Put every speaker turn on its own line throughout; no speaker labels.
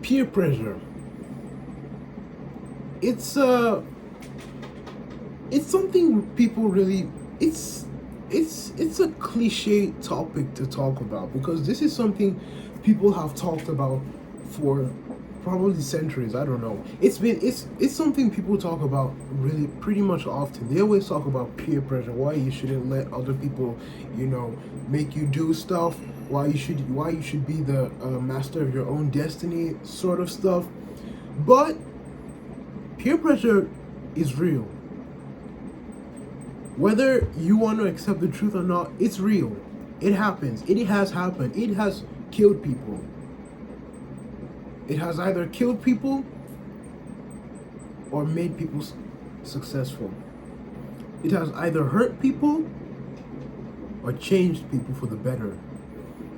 Peer pressure. It's uh it's something people really it's a cliche topic to talk about because this is something people have talked about for probably centuries. I don't know. It's something people talk about really pretty much often. They always talk about peer pressure, why you shouldn't let other people, you know, make you do stuff, why you should be the master of your own destiny, sort of stuff. But peer pressure is real. Whether you want to accept the truth or not, it's real. It happens. It has happened. It has killed people. It has either killed people or made people successful. It has either hurt people or changed people for the better.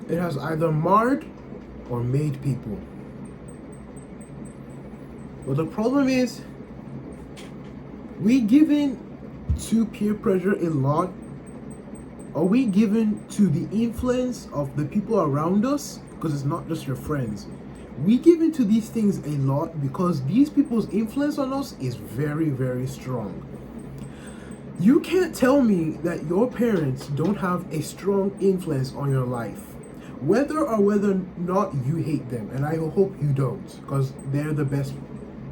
It has either marred or made people. But the problem is, we given to peer pressure a lot? Are we given to the influence of the people around us? Because it's not just your friends. We give into these things a lot because these people's influence on us is very, very strong. You can't tell me that your parents don't have a strong influence on your life, whether or whether or not you hate them. And I hope you don't, because they're the best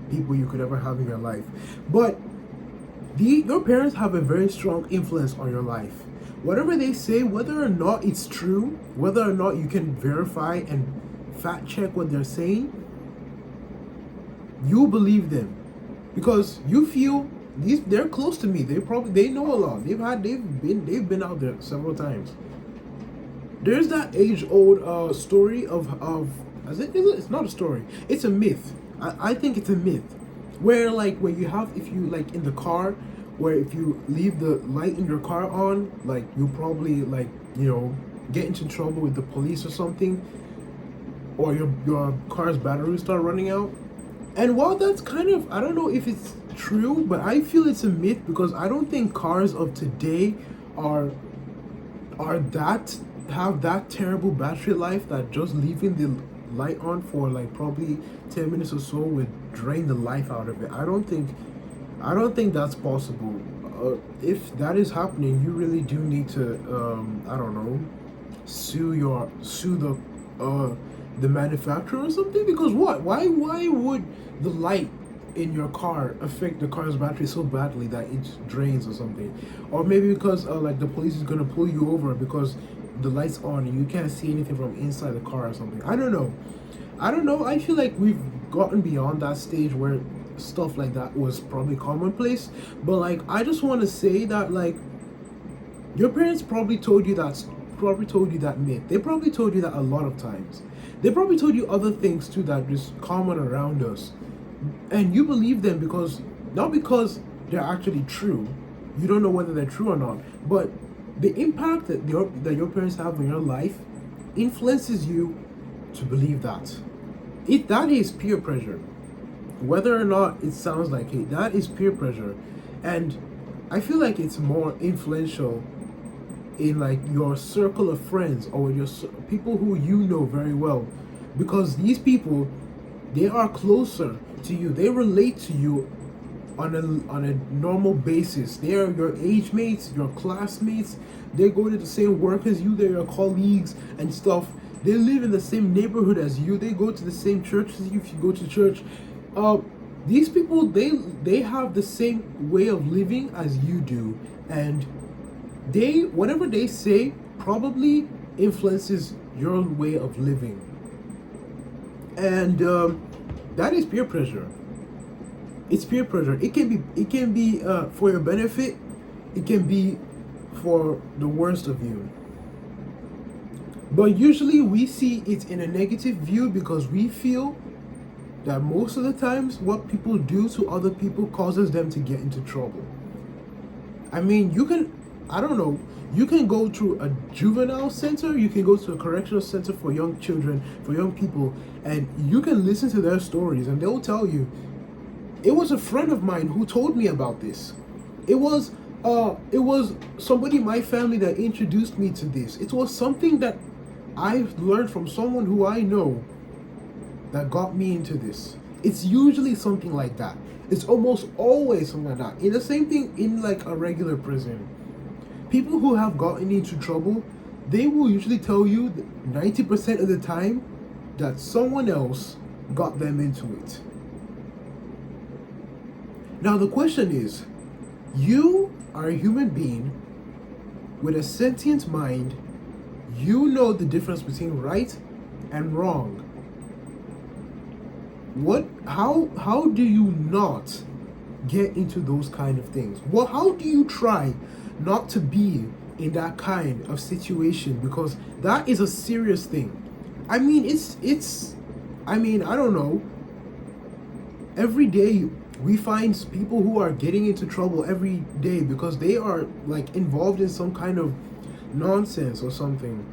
people you could ever have in your life. But your parents have a very strong influence on your life. Whatever they say, whether or not it's true, whether or not you can verify and fact check what they're saying, you believe them because you feel they're close to me. They know a lot. They've been out there several times. There's that age old story of it's not a story. It's a myth. I think it's a myth where like where you have if you like in the car where if you leave the light in your car on, like you'll probably like, you know, get into trouble with the police or something, or your car's battery start running out. And while that's kind of, I don't know if it's true, but I feel it's a myth because I don't think cars of today are that have that terrible battery life that just leaving the light on for like probably 10 minutes or so would drain the life out of it. I don't think that's possible. If that is happening, you really do need to I don't know, sue the manufacturer or something, because what? Why would the light in your car affect the car's battery so badly that it drains or something? Or maybe because like the police is gonna pull you over because the light's on and you can't see anything from inside the car or something. I don't know. I feel like we've gotten beyond that stage where stuff like that was probably commonplace. But like I just want to say that like your parents probably told you that myth. They probably told you that a lot of times. They probably told you other things too that just common around us. And you believe them because not because they're actually true. You don't know whether they're true or not. But the impact that your parents have in your life influences you to believe that. That is peer pressure. Whether or not it sounds like it, that is peer pressure. And I feel like it's more influential in like your circle of friends or your people who you know very well, because these people, they are closer to you, they relate to you on a normal basis. They are your age mates, your classmates, they go to the same work as you, they're your colleagues and stuff. They live in the same neighborhood as you, they go to the same church as you if you go to church. These people, they have the same way of living as you do, and they whatever they say probably influences your way of living. And that is peer pressure. It's peer pressure. It can be for your benefit, it can be for the worst of you. But usually we see it in a negative view because we feel that most of the times what people do to other people causes them to get into trouble. I mean, I don't know, you can go to a juvenile center, you can go to a correctional center for young children, for young people, and you can listen to their stories and they'll tell you, it was a friend of mine who told me about this. It was somebody in my family that introduced me to this. It was something that I learned from someone who I know. that got me into this. It's usually something like that. It's almost always something like that. In the same thing in like a regular prison. People who have gotten into trouble, they will usually tell you 90% of the time that someone else got them into it. Now the question is, you are a human being with a sentient mind. You know the difference between right and wrong. How do you not get into those kind of things? Well, how do you try not to be in that kind of situation? Because that is a serious thing. I mean, I don't know. Every day we find people who are getting into trouble every day because they are like involved in some kind of nonsense or something.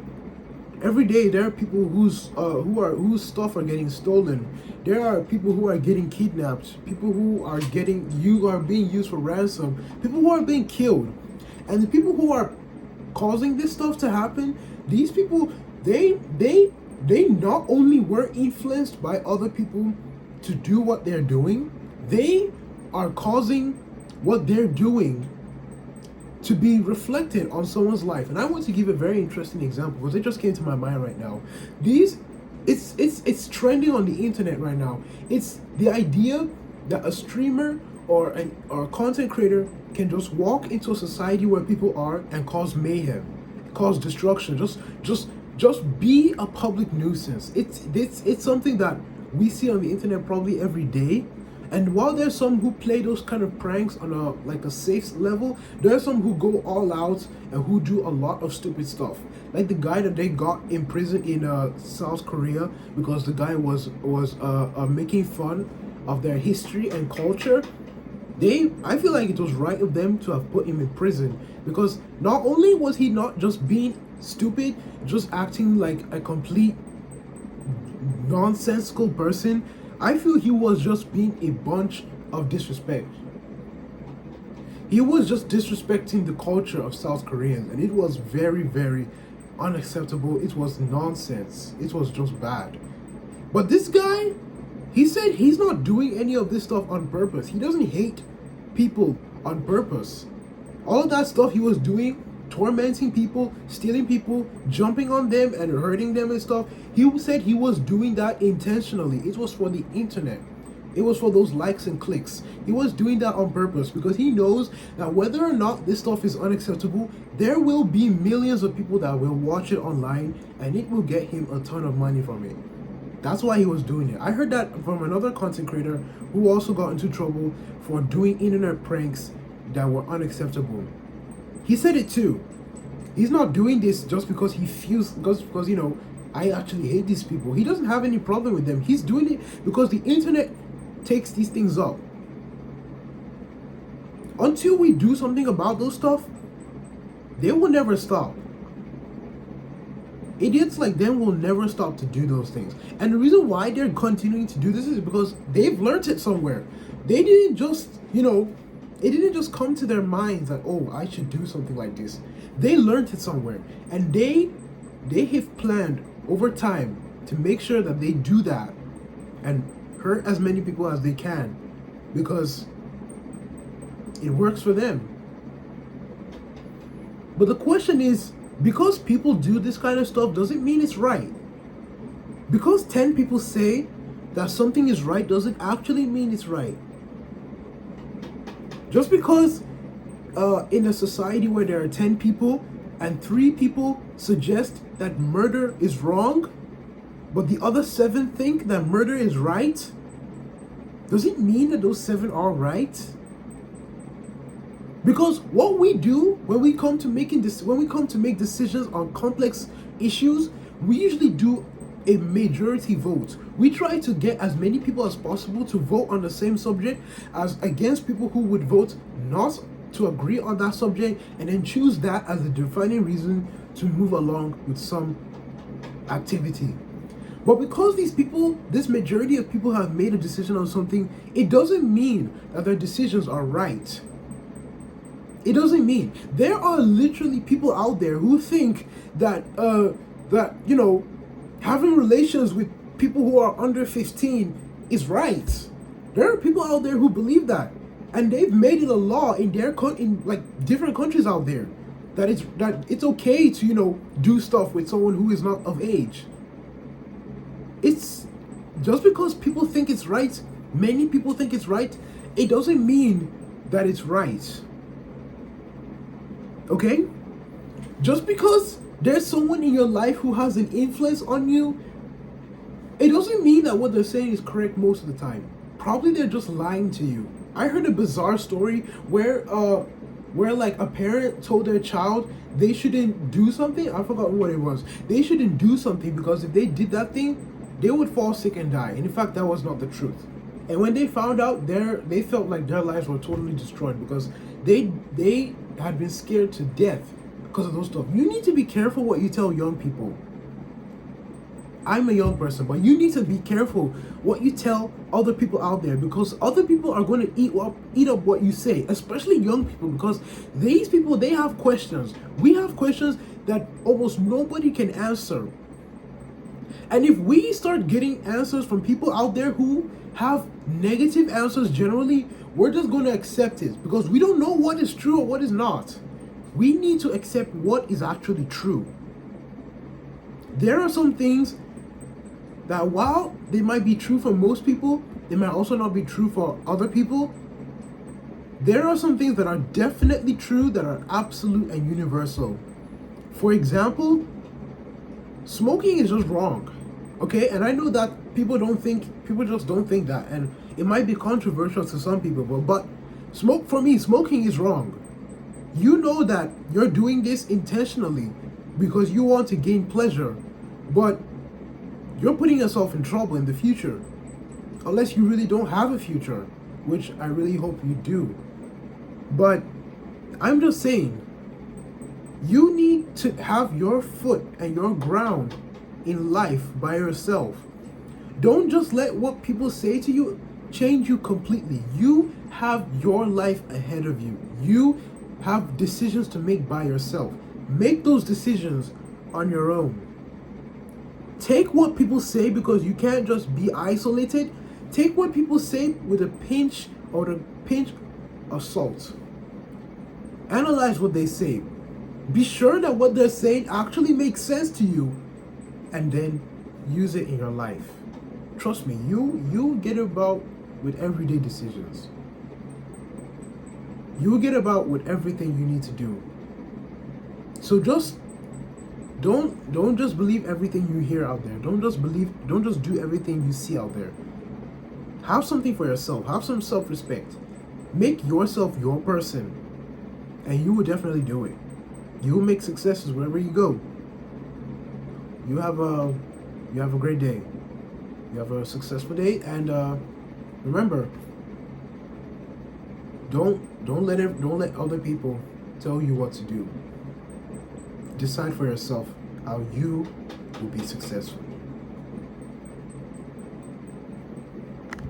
Every day there are people whose stuff are getting stolen. There are people who are getting kidnapped. People who are being used for ransom. People who are being killed, and the people who are causing this stuff to happen. These people, they not only were influenced by other people to do what they're doing, they are causing what they're doing to be reflected on someone's life. And I want to give a very interesting example because it just came to my mind right now. It's trending on the internet right now. It's the idea that a streamer or a content creator can just walk into a society where people are and cause mayhem, cause destruction, just be a public nuisance. It's something that we see on the internet probably every day. And while there's some who play those kind of pranks on a safe level, there are some who go all out and who do a lot of stupid stuff. Like the guy that they got in prison in South Korea because the guy was making fun of their history and culture. I feel like it was right of them to have put him in prison because not only was he not just being stupid, just acting like a complete nonsensical person, I feel he was just being a bunch of disrespect. He was just disrespecting the culture of South Koreans, and it was very, very unacceptable. It was nonsense. It was just bad. But this guy, he said he's not doing any of this stuff on purpose. He doesn't hate people on purpose. All of that stuff he was doing, tormenting people, stealing people, jumping on them and hurting them and stuff, he said he was doing that intentionally. It was for the internet. It was for those likes and clicks. He was doing that on purpose because he knows that whether or not this stuff is unacceptable, there will be millions of people that will watch it online and it will get him a ton of money from it. That's why he was doing it. I heard that from another content creator who also got into trouble for doing internet pranks that were unacceptable. He said it too. He's not doing this just because he feels, because I actually hate these people. He doesn't have any problem with them. He's doing it because the internet takes these things up. Until we do something about those stuff, they will never stop. Idiots like them will never stop to do those things. And the reason why they're continuing to do this is because they've learned it somewhere. They didn't just, it didn't just come to their minds that, oh, I should do something like this. They learned it somewhere. And they have planned over time to make sure that they do that and hurt as many people as they can because it works for them. But the question is, because people do this kind of stuff doesn't mean it's right. Because 10 people say that something is right doesn't actually mean it's right. Just because in a society where there are 10 people and 3 people suggest that murder is wrong, but the other 7 think that murder is right, does it mean that those 7 are right? Because what we do when we come to make decisions on complex issues, we usually do a majority vote. We try to get as many people as possible to vote on the same subject as against people who would vote not to agree on that subject, and then choose that as the defining reason to move along with some activity. But because this majority of people have made a decision on something, it doesn't mean that their decisions are right. It doesn't mean. There are literally people out there who think that having relations with people who are under 15 is right. There are people out there who believe that, and they've made it a law in in like different countries out there that it's okay to do stuff with someone who is not of age. It's just because people think it's right, many people think it's right, it doesn't mean that it's right. Okay? Just because there's someone in your life who has an influence on you, it doesn't mean that what they're saying is correct most of the time. Probably they're just lying to you. I heard a bizarre story where like a parent told their child they shouldn't do something. I forgot what it was. They shouldn't do something because if they did that thing, they would fall sick and die. And in fact, that was not the truth. And when they found out, they felt like their lives were totally destroyed because they had been scared to death because of those stuff. You need to be careful what you tell young people. I'm a young person, but you need to be careful what you tell other people out there, because other people are going to eat up what you say, especially young people, because these people, they have questions. We have questions that almost nobody can answer. And if we start getting answers from people out there who have negative answers generally, we're just going to accept it because we don't know what is true or what is not. We need to accept what is actually true. There are some things that while they might be true for most people, they might also not be true for other people. There are some things that are definitely true, that are absolute and universal. For example, smoking is just wrong. Okay, and I know that people just don't think that, and it might be controversial to some people, but for me, smoking is wrong. You know that you're doing this intentionally because you want to gain pleasure, but you're putting yourself in trouble in the future, unless you really don't have a future, which I really hope you do. But I'm just saying, you need to have your foot and your ground in life by yourself. Don't just let what people say to you change you completely. You have your life ahead of you. You have decisions to make by yourself. Make those decisions on your own. Take what people say, because you can't just be isolated. Take what people say with a pinch of salt. Analyze what they say. Be sure that what they're saying actually makes sense to you, and then use it in your life. Trust me, you get about with everyday decisions. You get about with everything you need to do. So just don't just believe everything you hear out there. Don't just do everything you see out there. Have something for yourself. Have some self-respect. Make yourself your person, and you will definitely do it. You will make successes wherever you go. You have a great day. You have a successful day, and remember, don't let other people tell you what to do. Decide for yourself how you will be successful.